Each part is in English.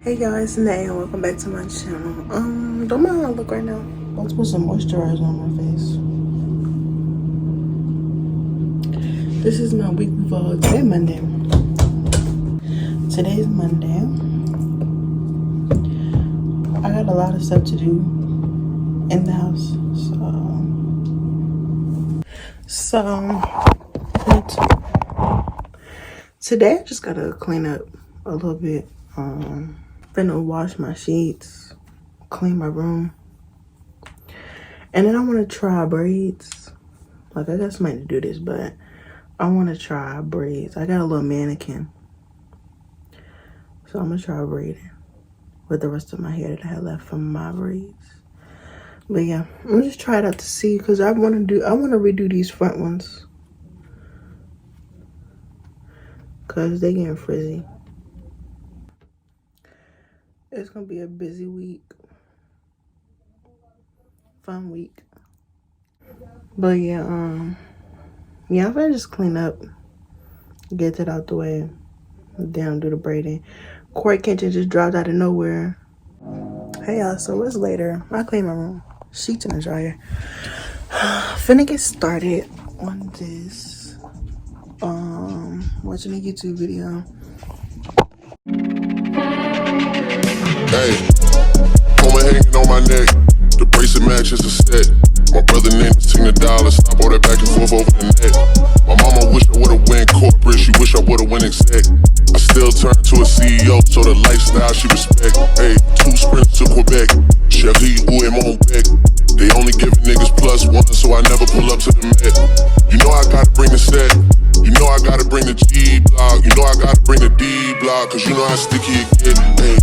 Hey guys, Nay, and welcome back to my channel. Don't mind how I look right now. Let's put some moisturizer on my face. This is my weekly vlog. Today Monday. Today's Monday. I got a lot of stuff to do in the house, so today I just gotta clean up a little bit. Finna wash my sheets, clean my room, and then I want to try braids. Like, I got somebody to do this, but I want to try braids. I got a little mannequin, so I'm gonna try braiding with the rest of my hair that I had left from my braids. But yeah, I'm gonna just try it out to see, because I want to redo these front ones because they getting frizzy. It's gonna be a busy week, fun week. But yeah, I'm gonna just clean up, get that out the way, then do the braiding. Corey Kitchen just dropped out of nowhere. Hey y'all, so it's later. I clean my room, sheets in the dryer. Finna get started on this. Watching a YouTube video. Hey, woman hanging on my neck. The bracelet matches the set. My brother named is $10. Stop all that back and forth over the net. My mama wish I would've went corporate. She wish I would've went exec. I still turn to a CEO, so the lifestyle she respect. Hey, 2 sprints to Quebec. Cherie ou et mon bec. They only giving niggas +1, so I never pull up to the Met. You know I gotta bring the set. You know I gotta bring the G block. You know I gotta bring the D block, cause you know how sticky it get. Hey.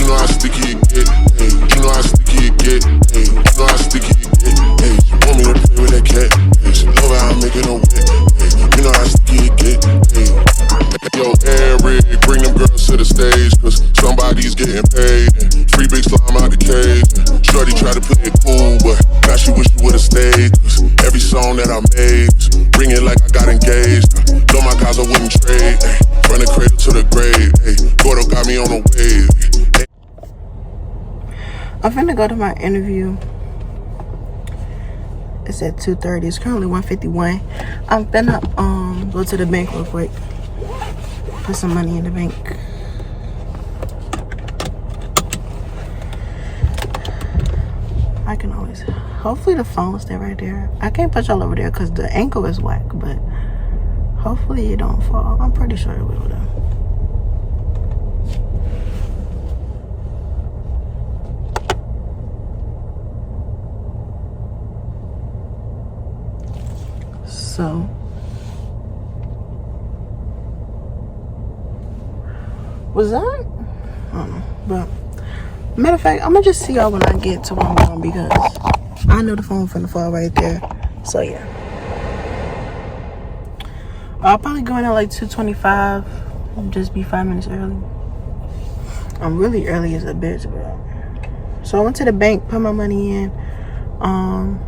You know how sticky it get, hey. You know how sticky it get, hey. You know how sticky it get, hey. She want me to play with that cat, hey. She love how I'm making her wet, hey. You know how sticky it get, hey. Yo, Eric, bring them girls to the stage, cause somebody's getting paid, and free big slime out the cage. And Shorty tried to play it cool, but now she wish she would've stayed, cause every song that I made is ringing like I got engaged. Know my guys I wouldn't trade, hey. From the cradle to the grave, hey. Gordo got me on the wave, hey. I'm finna go to my interview. It's at 2:30. It's currently 1:51. I'm finna go to the bank real quick. Put some money in the bank. I can always, hopefully the phone will stay right there. I can't put y'all over there because the ankle is whack, but hopefully it don't fall. I'm pretty sure it will though. So was that? I don't know, but matter of fact, I'm gonna just see y'all when I get to where I'm going, because I know the phone finna fall right there. So yeah, I'll probably go in at like 2:25. Just be 5 minutes early. I'm really early as a bitch, bro. So I went to the bank, put my money in. Finna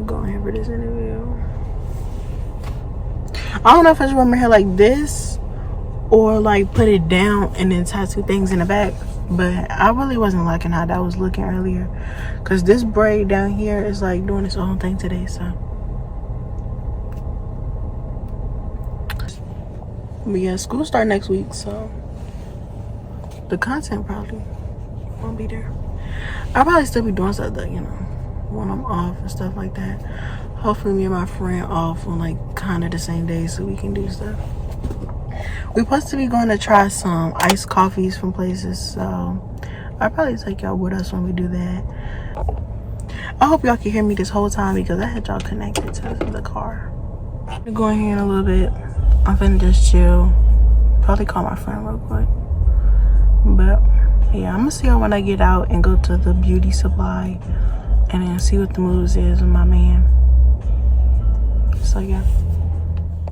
go in here for this interview. I don't know if I should wear my hair like this or like put it down and then tattoo things in the back, but I really wasn't liking how that was looking earlier, because this braid down here is like doing its own thing today. So but yeah, school start next week, so the content probably won't be there. I'll probably still be doing stuff though, you know, when I'm off and stuff like that. Hopefully me and my friend off on like kind of the same day, so we can do stuff. We're supposed to be going to try some iced coffees from places, so I'll probably take y'all with us when we do that. I hope y'all can hear me this whole time, because I had y'all connected to the car. I'm going here in a little bit. I'm finna just chill, probably call my friend real quick. But yeah, I'm gonna see y'all when I get out and go to the beauty supply and then see what the moves is with my man. So yeah.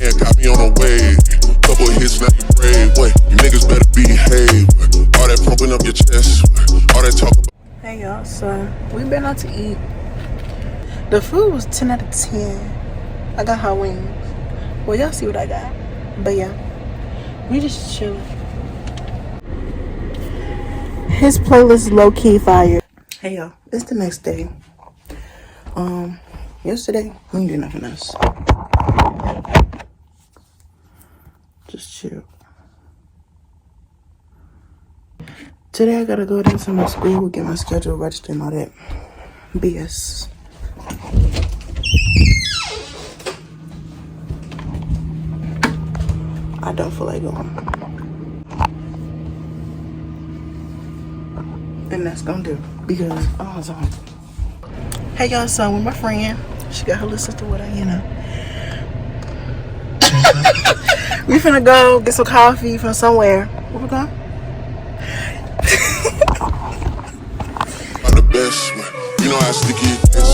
Yeah, got me on a wave. Couple hits, now you brave. Wait, you niggas better behave. All that pumping up your chest. All that talk about. Hey y'all, so we've been out to eat. The food was 10 out of 10. I got hot wings. Well, y'all see what I got. But yeah, we just chilling. his playlist is low-key fire. Hey y'all, it's the next day. Yesterday we didn't do nothing else. Just chill. Today I gotta go down to my school, get my schedule registered and all that BS. I don't feel like going. And that's gonna do because oh sorry. Hey y'all, so with my friend, she got her little sister with her, you know. We finna go get some coffee from somewhere. Where we going? The best, you know how sticky it is.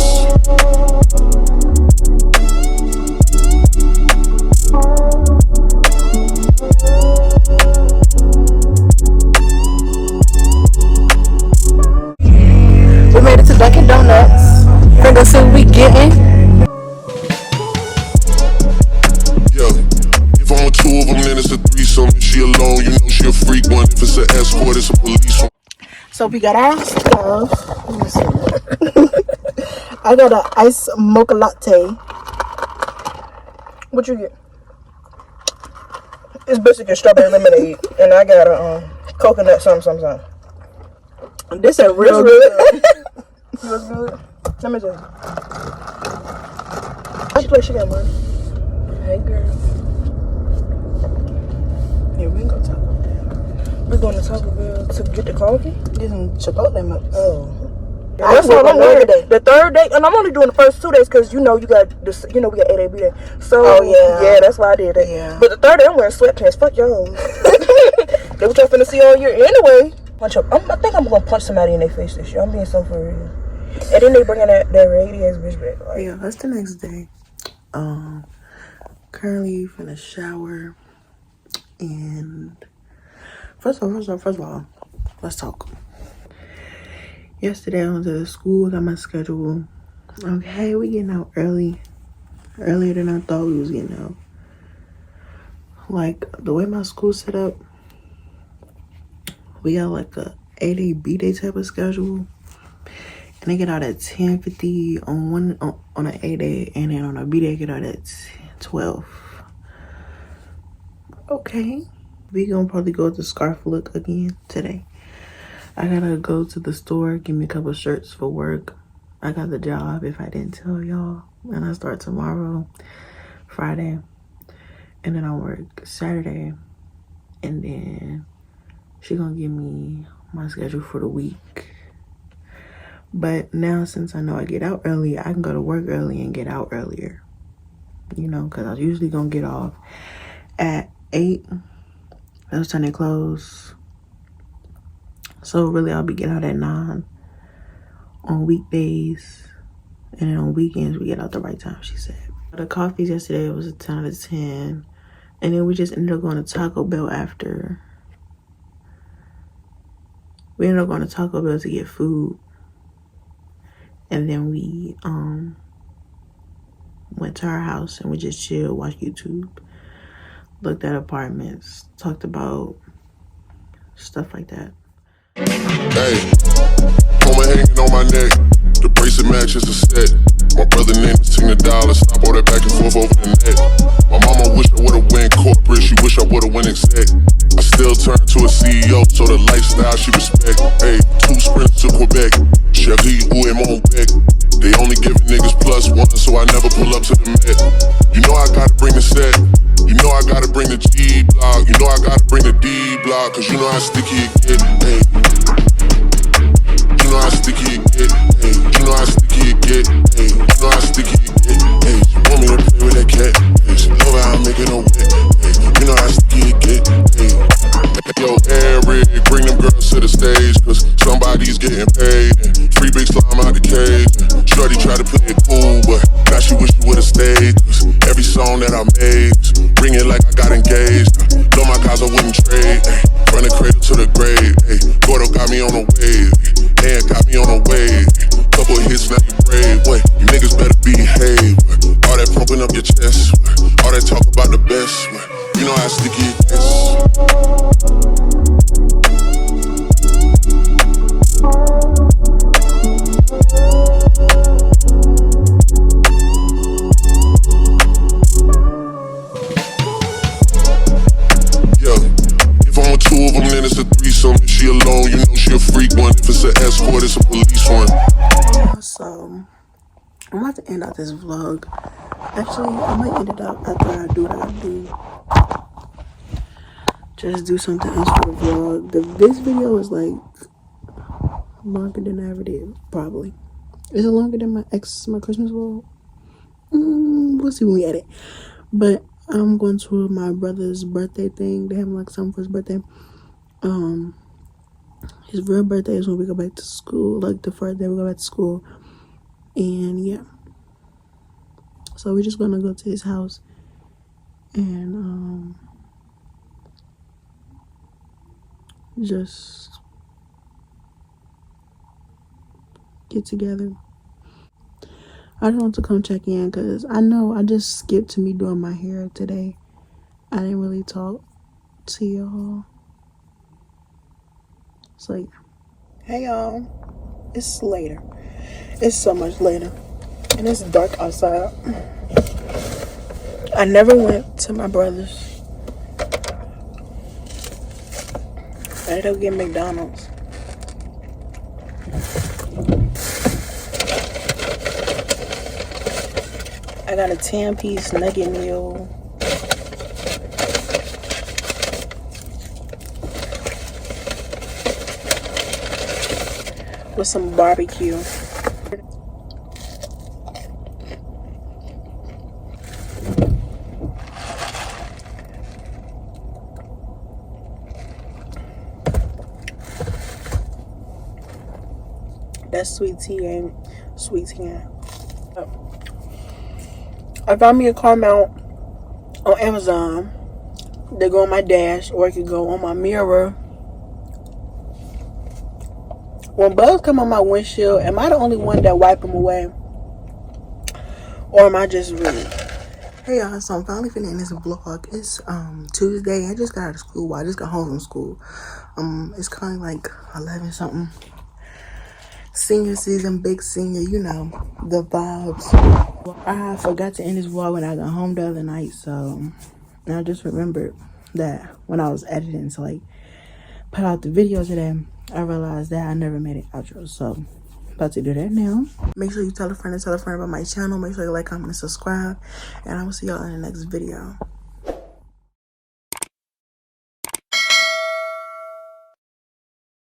We made it to Dunkin' Donuts. Finna go see what we getting. Yo, if I'm with two of them, then it's a threesome. If she alone, you know she a freak one. If it's an escort, it's a police one. So we got our stuff. Let me see. I got an iced mocha latte. What you get? It's basically strawberry lemonade, and I got a coconut something. This is real good. Feels good. Let me tell you. I play she got money. Hey girl. Yeah, we can go Taco Bell. We're going to Taco Bell to get the coffee. Get some Chipotle milk. Oh. Yeah, that's all I'm wearing today. The third day, and I'm only doing the first 2 days because you know you got this. You know we got 8 AB there. So yeah, that's why I did it. Yeah. But the third day I'm wearing sweatpants. Fuck y'all. They what y'all finna see all year anyway. Punch up. I think I'm gonna punch somebody in their face this year. I'm being so for real. And then they bringing that raggedy ass bitch back. Like, yeah, that's the next day. Currently finna shower, and first of all, let's talk. Yesterday I went to the school, got my schedule. Okay, we getting out earlier than I thought we was getting out. Like the way my school set up, we got like a A-Day, B-Day type of schedule. And they get out at 10:50 on an A-Day, and then on a B-Day get out at 12. Okay. We gonna probably go to Scarf Look again today. I gotta go to the store, give me a couple shirts for work. I got the job, if I didn't tell y'all. And I start tomorrow, Friday. And then I work Saturday. And then she gonna give me my schedule for the week. But now since I know I get out early, I can go to work early and get out earlier. You know, because I was usually gonna get off at 8. That's time they close. So really I'll be getting out at 9 on weekdays. And then on weekends we get out the right time, she said. The coffees yesterday was a 10 out of 10. And then we just ended up going to Taco Bell after. We ended up going to Taco Bell to get food. And then we went to our house and we just chilled, watched YouTube, looked at apartments, talked about stuff like that. Hey, woman hanging on my neck. The bracelet matches a set. My brother named his $10. Stop all that back and forth over the net. My mama wish I would've went corporate. She wish I would've went exec. I still turn to a CEO, so the lifestyle she respect. Hey, 2 sprints to Quebec. Cherie, où est mon bec? They only giving niggas +1, so I never pull up to the Met. You know I gotta bring the set. You know I gotta bring the G block. You know I gotta bring the D block. Cause you know how sticky it get. Hey. You know how sticky it get. Hey. You know how sticky it get. Hey. You know how sticky it get. Hey. She want me to play with that cat. Hey. She love how I'm making her wet. Hey. You know how sticky it get. Hey. Yo, Eric, bring them girls to the stage. Cause somebody's getting paid. And free big slime out the cage. And shorty try to play it cool, but now she wish she would've stayed. Cause every song that I made, ring it like I got engaged. Know my guys I wouldn't trade. Ay. From the cradle to the grave. Ay. Gordo got me on a wave. Hand got me on a wave. Couple hits, now you brave. Wait, you niggas better behave. All that pumping up your chest. All that talk about the best. You know how sticky it gets. two of them, then it's a threesome. If she alone, you know she a freak one. If it's an escort, it's a police one. So I'm about to end out this vlog. Actually, I might end it out after I do what I gotta do. Just do something else for the vlog. This video is like longer than I ever did, probably. Is it longer than my Christmas vlog? We'll see when we edit. But I'm going to my brother's birthday thing. They have like something for his birthday. His real birthday is when we go back to school, like the first day we go back to school. And yeah, so we're just gonna go to his house and just get together. I just want to come check in because I know I just skipped to me doing my hair today. I didn't really talk to y'all. So yeah. Hey y'all, it's later. It's so much later and it's dark outside. I never went to my brother's. I ended up getting McDonald's. I got a 10-piece nugget meal. With some barbecue. That sweet tea ain't sweet tea. I found me a car mount on Amazon. They go on my dash, or it could go on my mirror. When bugs come on my windshield, am I the only one that wipe them away? Or am I just rude? Hey y'all, so I'm finally finishing this vlog. It's Tuesday. I just got out of school. Well, I just got home from school. It's kind of like 11 something. Senior season, big senior, you know, the vibes. I forgot to end this vlog when I got home the other night, so I just remembered that when I was editing to like put out the video today, I realized that I never made an outro, so about to do that now. Make sure you tell a friend about my channel. Make sure you like, comment, and subscribe, and I will see y'all in the next video.